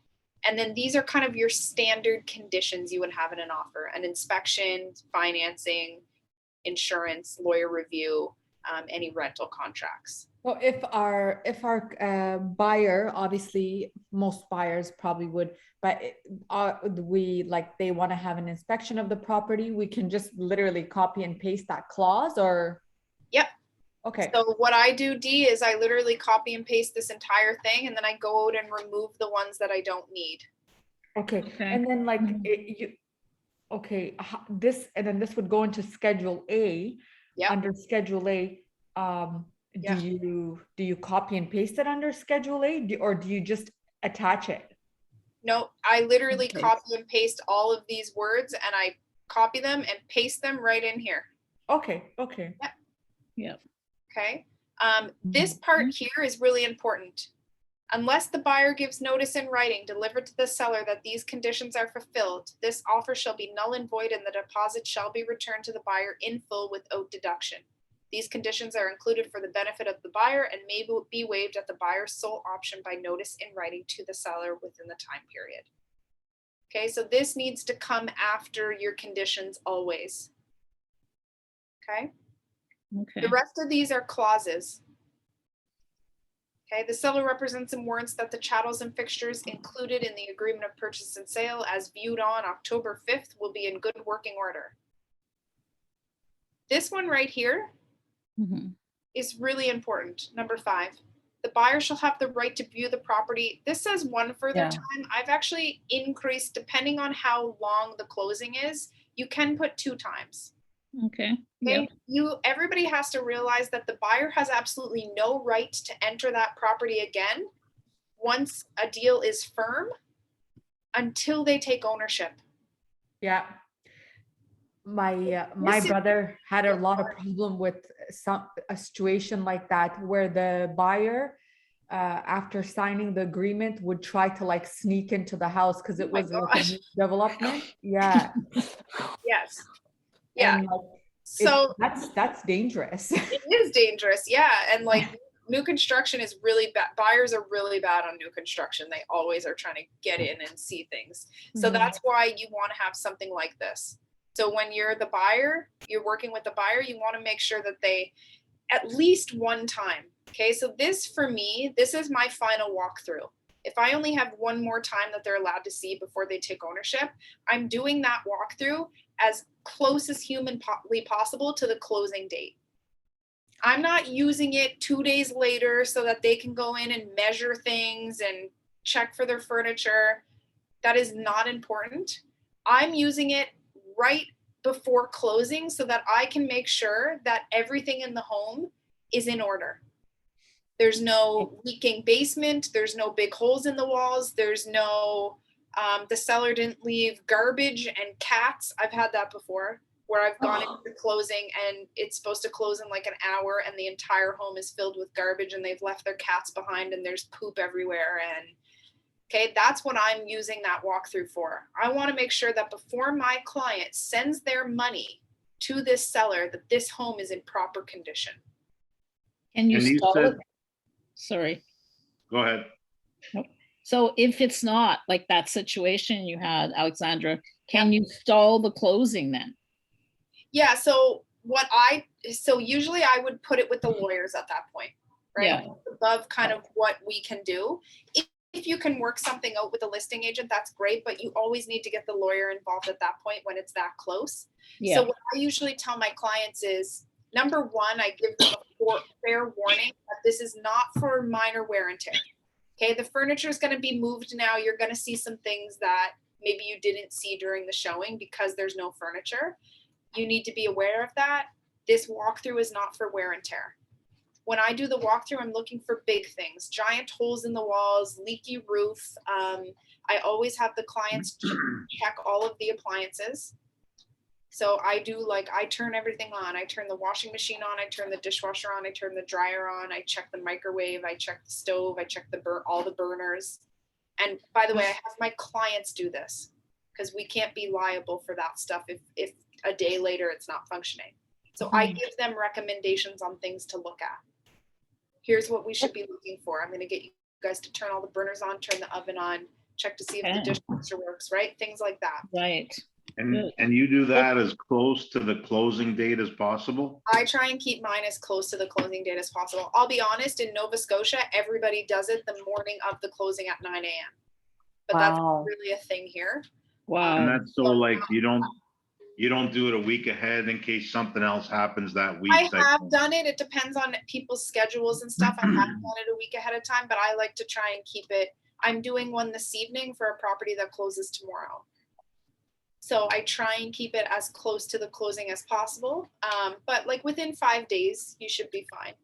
And then these are kind of your standard conditions you would have in an offer: an inspection, financing, insurance, lawyer review, any rental contracts. Well, if our buyer, obviously most buyers probably would, but we like they want to have an inspection of the property, we can just literally copy and paste that clause, or? Yep. Okay. So what I do, Dee, is I literally copy and paste this entire thing, and then I go out and remove the ones that I don't need. Okay. Okay. And then like Mhm. this, and then this would go into Schedule A. Yep. Under Schedule A, Yeah. do you copy and paste it under Schedule A, or do you just attach it? No, I literally Okay. copy and paste all of these words, and I copy them and paste them right in here. Okay. Okay. Yeah. Okay. This part here is really important. Unless the buyer gives notice in writing delivered to the seller that these conditions are fulfilled, this offer shall be null and void, and the deposit shall be returned to the buyer in full without deduction. These conditions are included for the benefit of the buyer and may be waived at the buyer's sole option by notice in writing to the seller within the time period. Okay, so this needs to come after your conditions always. Okay. Okay. The rest of these are clauses. Okay, the seller represents and warrants that the chattels and fixtures included in the agreement of purchase and sale as viewed on October 5th will be in good working order. This one right here Mhm. is really important. Number 5, the buyer shall have the right to view the property. This says one further Yeah. time. I've actually increased, depending on how long the closing is, you can put 2 times. Okay. Okay, Yep. everybody has to realize that the buyer has absolutely no right to enter that property again once a deal is firm until they take ownership. Yeah. My This is- brother had a lot of problem with a situation like that, where the buyer, after signing the agreement, would try to like sneak into the house because it Oh my was like a gosh. new development. Yeah. Yes. Yeah. And like, So that's dangerous. it is dangerous. Yeah. And like new construction is really bad. Buyers are really bad on new construction. They always are trying to get in and see things. So Mhm. that's why you want to have something like this. So when you're the buyer, you're working with the buyer, you want to make sure that they at least one time. Okay. So this for me, this is my final walkthrough. If I only have one more time that they're allowed to see before they take ownership, I'm doing that walkthrough as close as humanly possible to the closing date. I'm not using it 2 days later so that they can go in and measure things and check for their furniture. That is not important. I'm using it right before closing so that I can make sure that everything in the home is in order. There's no leaking basement. There's no big holes in the walls. There's no, the seller didn't leave garbage and cats. I've had that before, where I've gone into closing and it's supposed to close in like an hour and the entire home is filled with garbage and they've left their cats behind and there's poop everywhere. And okay, that's what I'm using that walkthrough for. I want to make sure that before my client sends their money to this seller, that this home is in proper condition. Can you And you stall said- it? Sorry. Go ahead. So if it's not like that situation you had, Alexandra, can you stall the closing then? Yeah, so usually I would put it with the lawyers at that point, right? Yeah. Above kind of what we can do. If you can work something out with a listing agent, that's great, but you always need to get the lawyer involved at that point when it's that close. Yeah. So what I usually tell my clients is, number one, I give them a fair warning that this is not for minor wear and tear. Okay, the furniture is going to be moved now. You're going to see some things that maybe you didn't see during the showing because there's no furniture. You need to be aware of that. This walkthrough is not for wear and tear. When I do the walkthrough, I'm looking for big things, giant holes in the walls, leaky roof. I always have the clients check all of the appliances. So I turn everything on. I turn the washing machine on. I turn the dishwasher on. I turn the dryer on. I check the microwave. I check the stove. I check all the burners. And by the way, I have my clients do this because we can't be liable for that stuff if a day later it's not functioning. So I Mhm. give them recommendations on things to look at. Here's what we should be looking for. I'm going to get you guys to turn all the burners on, turn the oven on, check to see if the Okay. dishwasher works, right? Things like that. Right. And you do that as close to the closing date as possible? I try and keep mine as close to the closing date as possible. I'll be honest, in Nova Scotia, everybody does it the morning of the closing at 9 a.m. But that's Wow. really a thing here. Wow. And that's so like, you don't do it a week ahead in case something else happens that week. I type have thing. done it. It depends on people's schedules and stuff. I have done it a week ahead of time, but I like to try and keep it. I'm doing one this evening for a property that closes tomorrow. So I try and keep it as close to the closing as possible. But like within 5 days, you should be fine.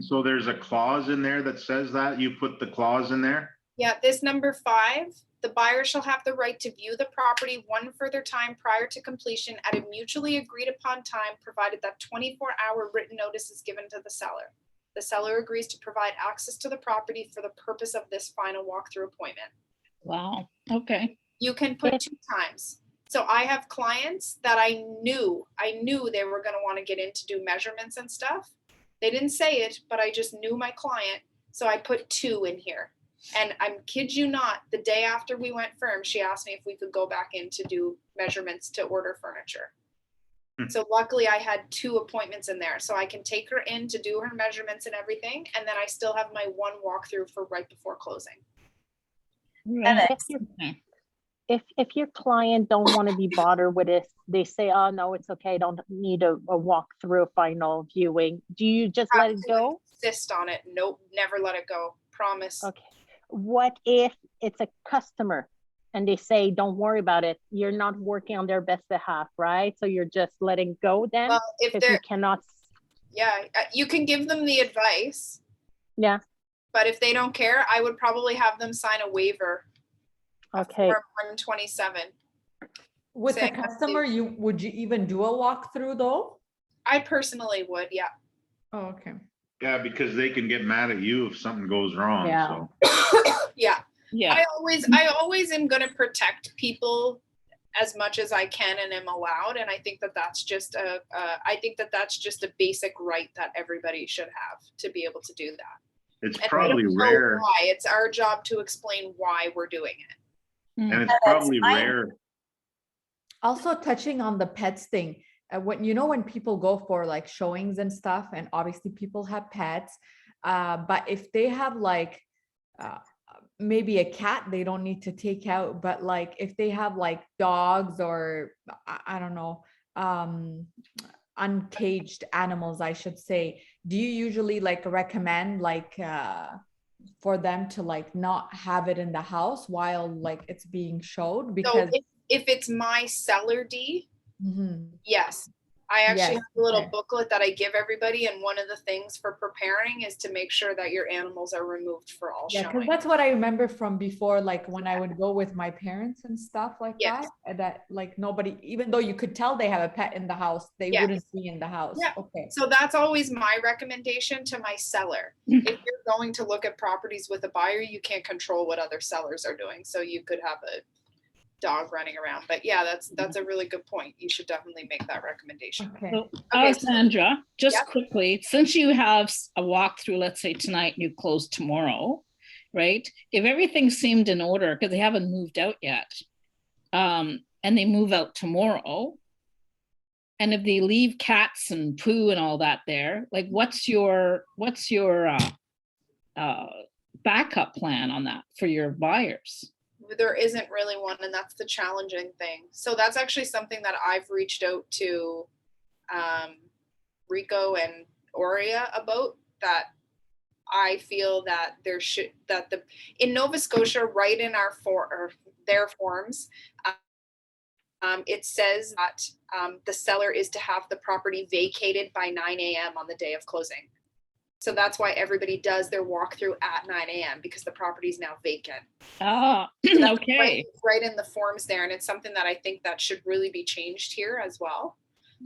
So there's a clause in there that says that you put the clause in there? Yeah, this number 5, the buyer shall have the right to view the property one further time prior to completion at a mutually agreed upon time, provided that 24-hour written notice is given to the seller. The seller agrees to provide access to the property for the purpose of this final walkthrough appointment. Wow. Okay. You can put 2 times. So I have clients that I knew they were going to want to get in to do measurements and stuff. They didn't say it, but I just knew my client. So I put 2 in here. And I'm kid you not, the day after we went firm, she asked me if we could go back in to do measurements to order furniture. So luckily I had 2 appointments in there. So I can take her in to do her measurements and everything. And then I still have my 1 walkthrough for right before closing. Right. If your client don't want to be bothered with it, they say, oh no, it's okay, I don't need a walkthrough final viewing, do you just let it go? Insist on it. Nope, never let it go. Promise. Okay. What if it's a customer and they say, don't worry about it, you're not working on their best behalf, right? So you're just letting go then? Well, if Because you they're, cannot. yeah, you can give them the advice. Yeah. But if they don't care, I would probably have them sign a waiver. Okay. Form 127. With a Saying- customer, would you even do a walkthrough though? I personally would, yeah. Oh, okay. Yeah, because they can get mad at you if something goes wrong, Yeah. so. Yeah. Yeah. I always am going to protect people as much as I can and am allowed. And I think that that's just a basic right that everybody should have to be able to do that. It's And probably we don't know rare, why. It's our job to explain why we're doing it. and it's probably rare. Also touching on the pets thing, when people go for like showings and stuff, and obviously people have pets, but if they have like maybe a cat they don't need to take out, but like if they have like dogs or I don't know, uncaged animals, I should say, do you usually like recommend like for them to like not have it in the house while like it's being showed? Because So if it's my seller D, Mhm. yes. I actually Yes, have a little okay. booklet that I give everybody, and one of the things for preparing is to make sure that your animals are removed for all Yeah, because showing. that's what I remember from before, like when I would go with my parents and stuff like Yes. that, and that like nobody, even though you could tell they have a pet in the house, they Yes. wouldn't be in the house. Yeah. Okay. So that's always my recommendation to my seller. If you're going to look at properties with a buyer, you can't control what other sellers are doing. So you could have a dog running around. But yeah, that's a really good point. You should definitely make that recommendation. Okay. So, Okay. Alexandra, just Yeah. quickly, since you have a walkthrough, let's say tonight, and you close tomorrow, right? If everything seemed in order, because they haven't moved out yet, and they move out tomorrow, and if they leave cats and poo and all that there, like what's your backup plan on that for your buyers? There isn't really one, and that's the challenging thing. So that's actually something that I've reached out to Rico and Aurea about, that I feel that in Nova Scotia, right in their forms, it says that the seller is to have the property vacated by 9 a.m. on the day of closing. So that's why everybody does their walkthrough at 9 a.m. because the property is now vacant. Ah, So that's okay. right in the forms there, and it's something that I think that should really be changed here as well.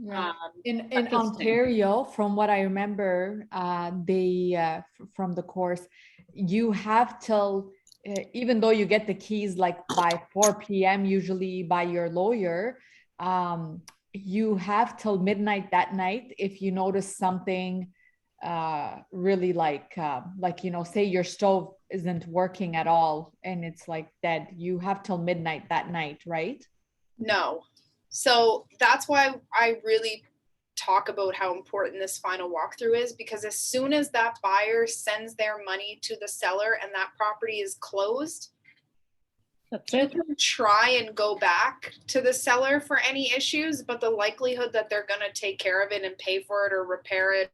Yeah. In Interesting. Ontario, from what I remember, from the course, you have till even though you get the keys like by 4 p.m. usually by your lawyer, you have till midnight that night. If you notice something really like, you know, say your stove isn't working at all and it's like dead, you have till midnight that night, right? No. So that's why I really talk about how important this final walkthrough is, because as soon as that buyer sends their money to the seller and that property is closed, That's you it. can try and go back to the seller for any issues, but the likelihood that they're going to take care of it and pay for it or repair it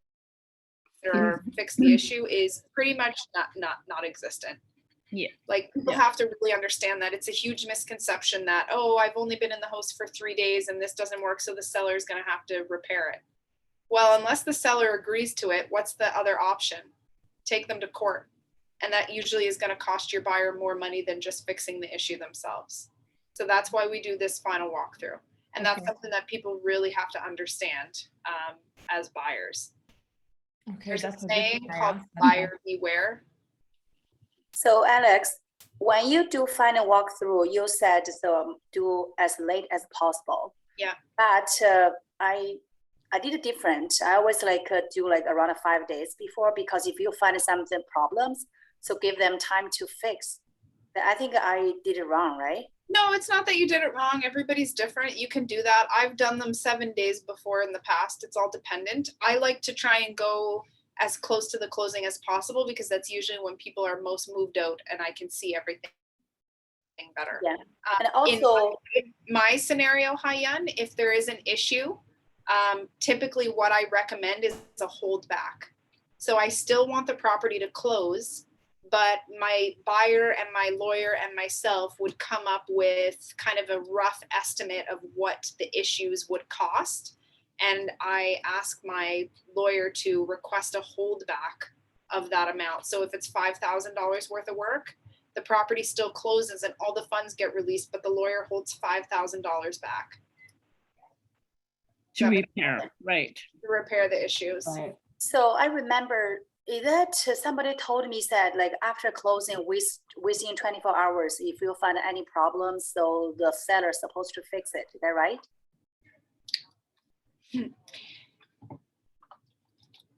or fix the issue is pretty much not existent. Yeah. Like people Yeah. have to really understand that it's a huge misconception that, oh, I've only been in the house for 3 days and this doesn't work, so the seller is going to have to repair it. Well, unless the seller agrees to it, what's the other option? Take them to court. And that usually is going to cost your buyer more money than just fixing the issue themselves. So that's why we do this final walkthrough. And that's Okay. something that people really have to understand as buyers. Okay, There's a that's a good saying thing I called asked that. buyer beware. So Alex, when you do final walkthrough, you said so do as late as possible. Yeah. But I did it different. I always do around 5 days before, because if you find something problems, so give them time to fix. But I think I did it wrong, right? No, it's not that you did it wrong. Everybody's different. You can do that. I've done them 7 days before in the past. It's all dependent. I like to try and go as close to the closing as possible, because that's usually when people are most moved out and I can see everything better. Yeah. And In also, my scenario, Haiyan, if there is an issue, typically what I recommend is a holdback. So I still want the property to close, but my buyer and my lawyer and myself would come up with kind of a rough estimate of what the issues would cost. And I ask my lawyer to request a holdback of that amount. So if it's $5,000 worth of work, the property still closes and all the funds get released, but the lawyer holds $5,000 back To repair, right. to repair the issues. Right. so I remember that somebody told me said after closing within 24 hours, if you find any problems, so the seller is supposed to fix it. Is that right?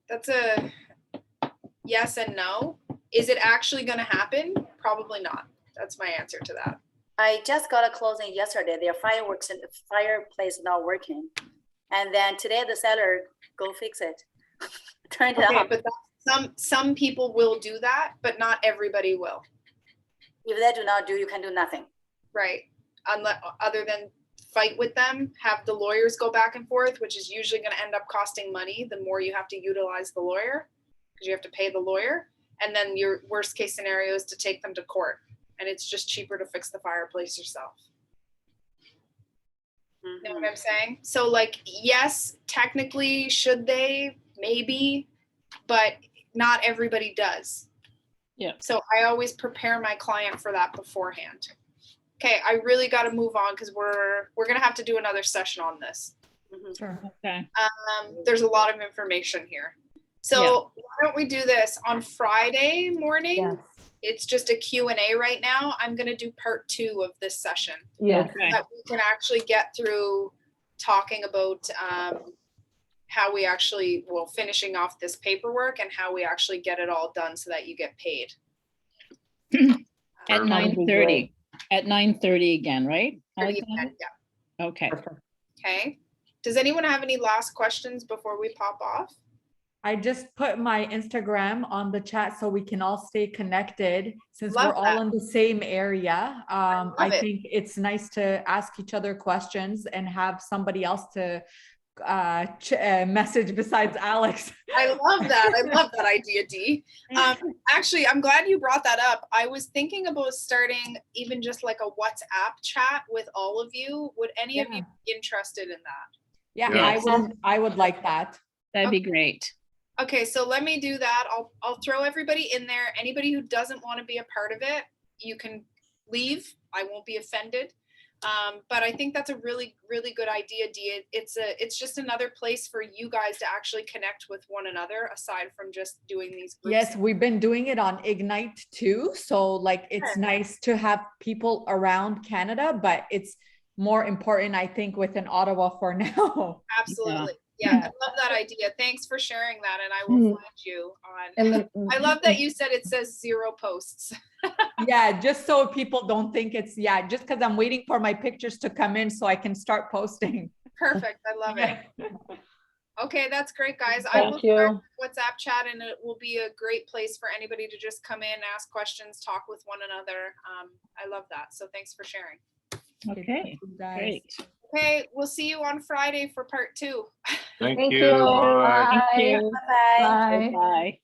That's a yes and no. Is it actually going to happen? Probably not. That's my answer to that. I just got a closing yesterday. Their fireworks and the fireplace not working. And then today the seller go fix it. Turn it Okay, on. but some people will do that, but not everybody will. If they do not do, you can do nothing. Right. Unless, other than fight with them, have the lawyers go back and forth, which is usually going to end up costing money. The more you have to utilize the lawyer, because you have to pay the lawyer. And then your worst case scenario is to take them to court. And it's just cheaper to fix the fireplace yourself. You know what I'm saying? So yes, technically, should they? Maybe, but not everybody does. Yeah. So I always prepare my client for that beforehand. Okay, I really got to move on because we're gonna have to do another session on this. Sure. Okay. There's a lot of information here. So why don't we do this on Friday morning? Yes. It's just a Q&A right now. I'm gonna do part 2 of this session. Yes. Okay. That we can actually get through talking about how we actually, finishing off this paperwork and how we actually get it all done so that you get paid. At Perfect. 9:30. At 9:30 again, right? Alexandra? Yeah. Okay. Okay. Does anyone have any last questions before we pop off? I just put my Instagram on the chat so we can all stay connected since Love we're all that. in the same area. I love it. think it's nice to ask each other questions and have somebody else to message besides Alex. I love that. I love that idea, Dee. Actually, I'm glad you brought that up. I was thinking about starting even just like a WhatsApp chat with all of you. Would any of you be interested in that? Yeah, Yes. I would like that. That'd be great. Okay, so let me do that. I'll throw everybody in there. Anybody who doesn't want to be a part of it, you can leave. I won't be offended. But I think that's a really, really good idea, Dee. It's just another place for you guys to actually connect with one another aside from just doing these groups. Yes, we've been doing it on Ignite too. So it's nice to have people around Canada, but it's more important, I think, within Ottawa for now. Absolutely. Yeah. Yeah, I love that idea. Thanks for sharing that. And I will find you on. And then, I love that you said it says 0 posts. Yeah, just so people don't think it's, just because I'm waiting for my pictures to come in so I can start posting. Perfect. I love it. Okay, that's great, guys. I will Thank start you. WhatsApp chat, and it will be a great place for anybody to just come in, ask questions, talk with one another. I love that. So thanks for sharing. Okay, Thank you, guys. great. Okay, we'll see you on Friday for part 2. Thank Thank you. you. Bye. Bye. Thank you. Bye-bye. Bye. Bye.